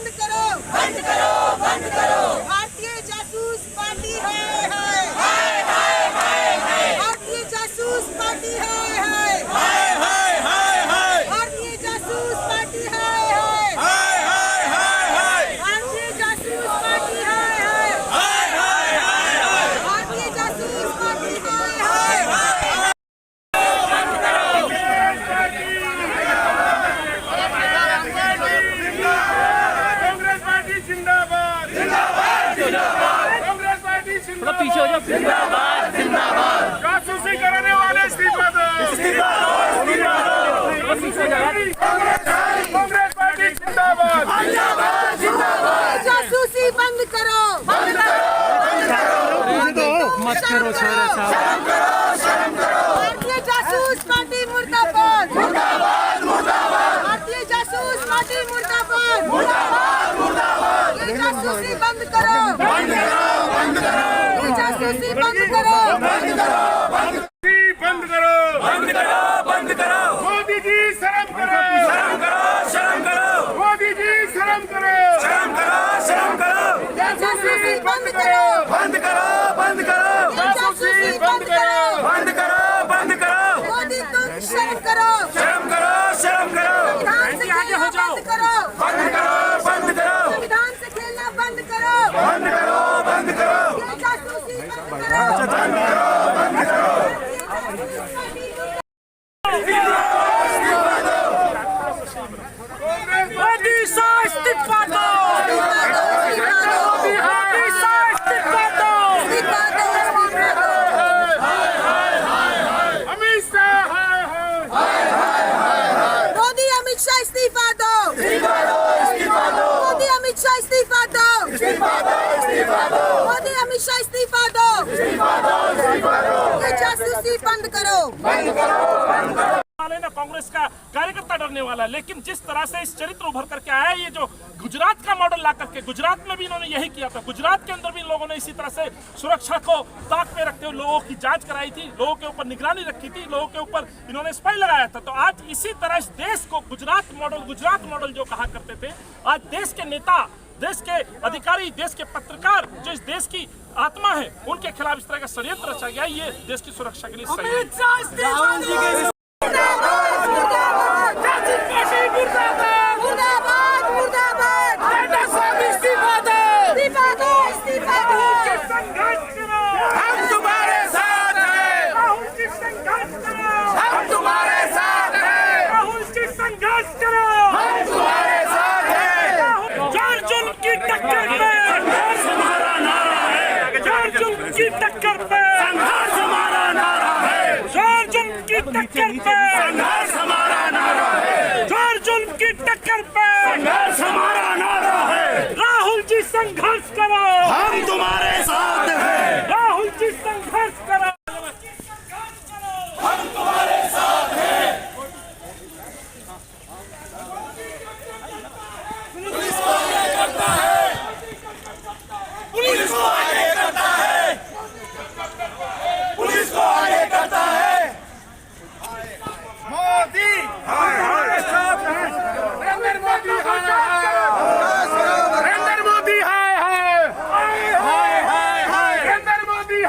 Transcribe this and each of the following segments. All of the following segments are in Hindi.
बंद करो, बंद करो, बंद करो। भारतीय जासूस पार्टी है, भारतीय जासूस पार्टी है, भारतीय जासूस पार्टी है, भारतीय जासूस पार्टी है, भारतीय जासूस पार्टी है। कांग्रेस पार्टी जिंदाबाद, जिंदाबाद, जिंदाबाद। कांग्रेस पार्टी थोड़ा पीछे हो जाओ। जिंदाबाद, जिंदाबाद। जासूसी करने वाले इस्तीफा दो, इस्तीफा दो, इस्तीफा दो। कांग्रेस पार्टी जिंदाबाद, जिंदाबाद, जिंदाबाद। जासूसी बंद करो, बंद करो, बंद करो। मत करो, शर्म करो। भारतीय जासूस पार्टी मुर्दाबाद, मुर्दाबाद, मुर्दाबाद। भारतीय जासूस पार्टी मुर्दाबाद, मुर्दाबाद, मुर्दाबाद। ये जासूसी बंद करो, बंद करो, बंद करो। ये जासूसी बंद करो, बंद करो, बंद बंद करो, बंद करो, बंद करो। मोदी जी शर्म करो, शर्म करो, शर्म करो। मोदी जी शर्म करो, शर्म करो, शर्म करो। जासूसी बंद करो, बंद करो, बंद करो। जासूसी बंद करो, बंद करो, बंद करो। मोदी तुम शर्म करो, शर्म करो, शर्म करो। संविधान से खेलना बंद करो, बंद करो, बंद करो। संविधान से खेलना बंद करो, बंद करो, बंद करो। ये जासूसी बंद करो, बंद करो, बंद करो। मोदी से इस्तीफा दो, मोदी से इस्तीफा दो। अमित शाह, मोदी अमित शाह इस्तीफा दो, मोदी अमित शाह इस्तीफा दो, मोदी अमित शाह इस्तीफा दो। ये जासूसी बंद करो, वाले ना कांग्रेस का कार्यकर्ता डरने वाला है, लेकिन जिस तरह से इस चरित्र उभर करके आया, ये जो गुजरात का मॉडल ला करके, गुजरात में भी इन्होंने यही किया था। गुजरात के अंदर भी लोगों ने इसी तरह से सुरक्षा को ताक पे रखते हुए लोगों की जांच कराई थी, लोगों के ऊपर निगरानी रखी थी, लोगों के ऊपर इन्होंने स्पाई लगाया था। तो आज इसी तरह इस देश को गुजरात मॉडल जो कहा करते थे, आज देश के नेता, देश के अधिकारी, देश के पत्रकार, जो इस देश की आत्मा है, उनके खिलाफ इस तरह का षड्यंत्र रचा गया। ये देश की सुरक्षा के लिए सही है। मुर्दाबाद, मुर्दाबाद, मुर्दाबाद, मुर्दाबाद, मुर्दाबाद। इस्तीफा दो, इस्तीफा दो, इस्तीफा दो। संघर्ष करो, हम तुम्हारे साथ हैं। राहुल जी संघर्ष करो, हम तुम्हारे साथ हैं। राहुल जी संघर्ष करो, हम तुम्हारे साथ हैं। चार जुल्म की टक्कर पे संघर्ष हमारा नारा है, चार जुल्म की टक्कर पे संघर्ष हमारा नारा है, चार जुल्म की टक्कर पे संघर्ष हमारा नारा है, चार जुल्म की टक्कर पे संघर्ष हमारा नारा है। राहुल जी संघर्ष करो, हम तुम्हारे साथ हैं, राहुल जी संघर्ष करो। हम तुम्हारे साथ हैं। पुलिस को आगे करता है, पुलिस को आगे करता है, पुलिस को आगे करता है। मोदी हमारे साथ है, नरेंद्र मोदी नरेंद्र मोदी नरेंद्र मोदी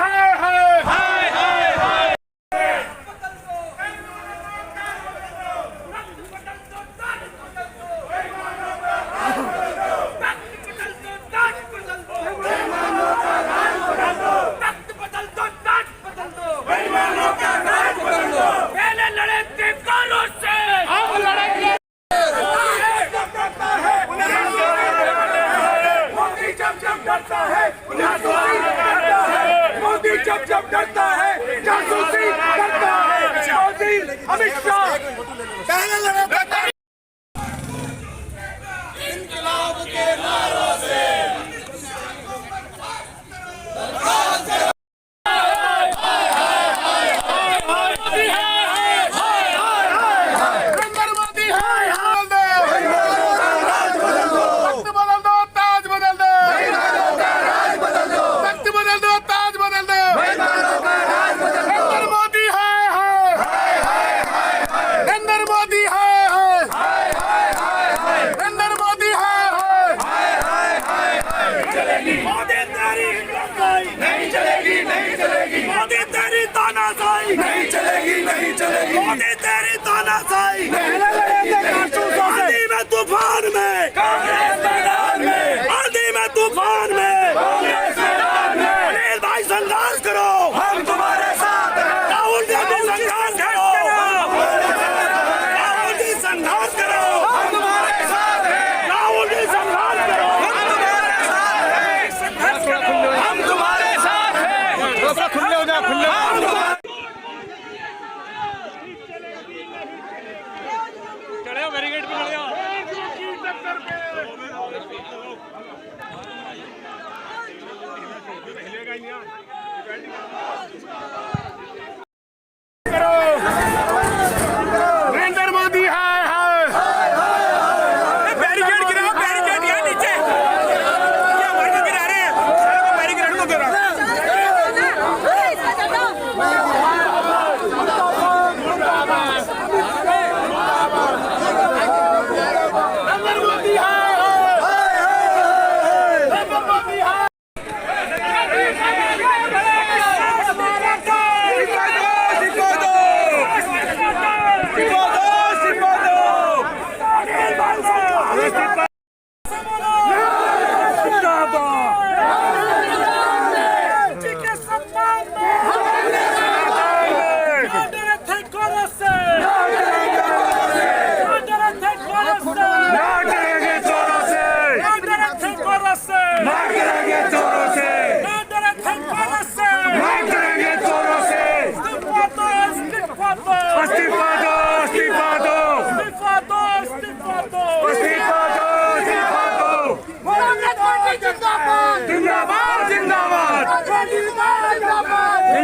पहले लड़े थे कानून से, अब लड़ेंगे। मोदी जब डरता है, मोदी जब डरता है, जासूसी करता है। मोदी अमित शाह पहले लड़े थे इंकलाब के नारों से। नरेंद्र मोदी है। तानाशाही आंधी में तूफान में कांग्रेस मैदान में आंधी में तूफान में कांग्रेस मैदान में अनिल भाई संघर्ष करो हम तुम्हारे साथ हैं राहुल गांधी संघर्ष करो राहुल जी संघर्ष करो हम तुम्हारे साथ हैं राहुल जी संघर्ष करो हम तुम्हारे साथ हैं संघर्ष करो हम तुम्हारे साथ हैं खुले हो जा खुले बैरिकेड पे लड़ जाओ नरेंद्र मोदी है बैरिकेड गिराओ बैरिकेड यहाँ नीचे क्या वर्ग गिरा रहे हैं सारे को बैरिकेड को गिरा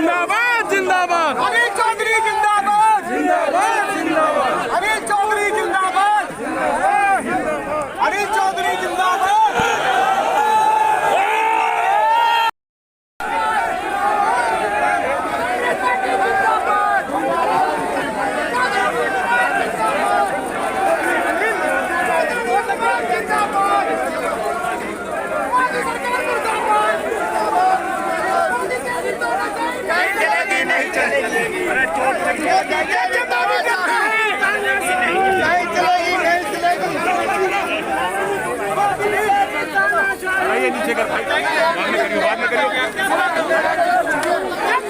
जिंदाबाद जिंदाबाद अनिल चौधरी जिंदाबाद जिंदाबाद जिंदाबाद अनिल चौधरी जिंदाबाद अनिल चौधरी जिंदाबाद नीचे कर भाई बाद में करियो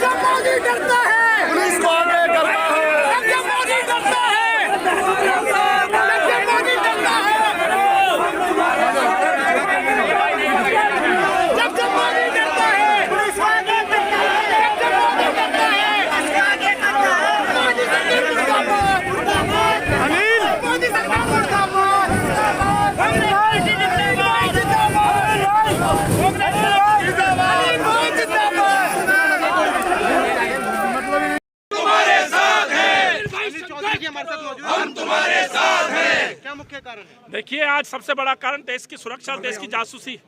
जब मोदी डरता है पुलिस को आगे करना है जब मोदी डरता है जब मोदी डरता है जब मोदी डरता है पुलिस को आगे करता है जब मोदी डरता है आगे करता है मोदी सरकार मुर्दाबाद मुर्दाबाद अनिल मोदी सरकार मुर्दाबाद मुर्दाबाद हम तुम्हारे साथ हैं क्या मुख्य कारण है? देखिए, आज सबसे बड़ा कारण देश की सुरक्षा और देश की जासूसी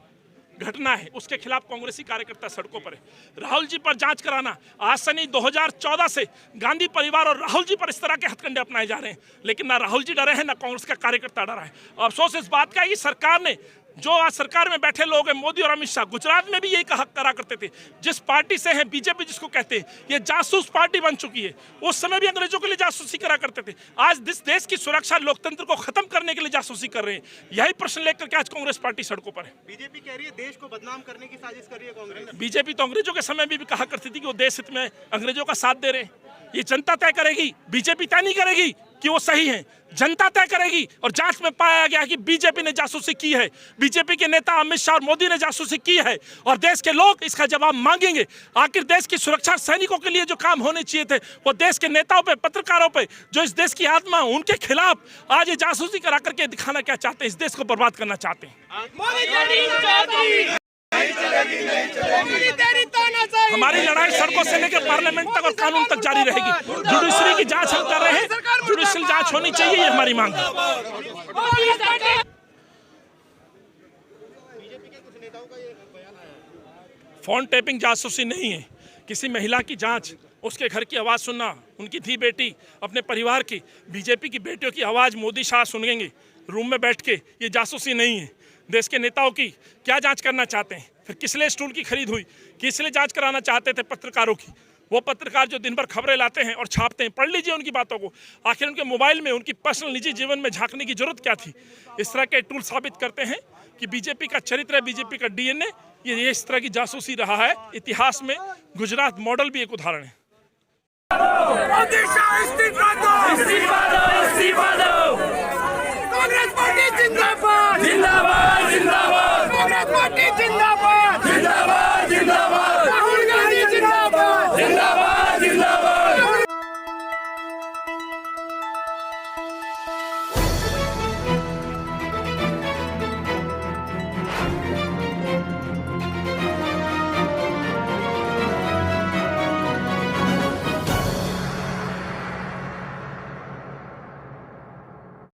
घटना है, उसके खिलाफ कांग्रेसी कार्यकर्ता सड़कों पर है। राहुल जी पर जांच कराना, आज से नहीं 2014 से गांधी परिवार और राहुल जी पर इस तरह के हथकंडे अपनाए जा रहे हैं, लेकिन ना राहुल जी डरे हैं ना कांग्रेस का कार्यकर्ता डरा है। अफसोस इस बात का है कि सरकार ने, जो आज सरकार में बैठे लोग हैं, मोदी और अमित शाह, गुजरात में भी यही करा करते थे। जिस पार्टी से हैं, बीजेपी जिसको कहते हैं, ये जासूस पार्टी बन चुकी है। उस समय भी अंग्रेजों के लिए जासूसी करा करते थे। आज देश की सुरक्षा, लोकतंत्र को खत्म करने के लिए जासूसी कर रहे हैं। यही प्रश्न लेकर के आज कांग्रेस पार्टी सड़कों पर है। बीजेपी कह रही है देश को बदनाम करने की साजिश कर रही है कांग्रेस। बीजेपी तो अंग्रेजों के समय भी कहा करती थी कि वो देश हित में अंग्रेजों का साथ दे रहे हैं। ये जनता तय करेगी, बीजेपी तय नहीं करेगी कि वो सही हैं। जनता तय करेगी। और जांच में पाया गया कि बीजेपी ने जासूसी की है, बीजेपी के नेता अमित शाह और मोदी ने जासूसी की है, और देश के लोग इसका जवाब मांगेंगे। आखिर देश की सुरक्षा सैनिकों के लिए जो काम होने चाहिए थे, वो देश के नेताओं पे, पत्रकारों पे, जो इस देश की आत्मा, उनके खिलाफ आज ये जासूसी करा करके दिखाना क्या चाहते हैं? इस देश को बर्बाद करना चाहते हैं। हमारी लड़ाई सड़कों से लेकर पार्लियामेंट तक और कानून तक जारी रहेगी। जुडिशरी की जांच हम कर रहे हैं, जुडिशरी जांच होनी चाहिए, ये हमारी मांग है। फोन टेपिंग जासूसी नहीं है। किसी महिला की जांच, उसके घर की आवाज़ सुनना, उनकी धी बेटी, अपने परिवार की, बीजेपी की बेटियों की आवाज़ मोदी शाह सुनेंगे रूम में बैठ के, ये जासूसी नहीं है। देश के नेताओं की क्या जांच करना चाहते हैं? फिर किस लिए स्टूल की खरीद हुई? किस लिए जांच कराना चाहते थे पत्रकारों की? वो पत्रकार जो दिन भर खबरें लाते हैं और छापते हैं, पढ़ लीजिए उनकी बातों को। आखिर उनके मोबाइल में उनकी पर्सनल निजी जीवन में झांकने की जरूरत क्या थी? इस तरह के टूल साबित करते हैं कि बीजेपी का चरित्र है, बीजेपी का डीएनए ये इस तरह की जासूसी रहा है इतिहास में। गुजरात मॉडल भी एक उदाहरण है।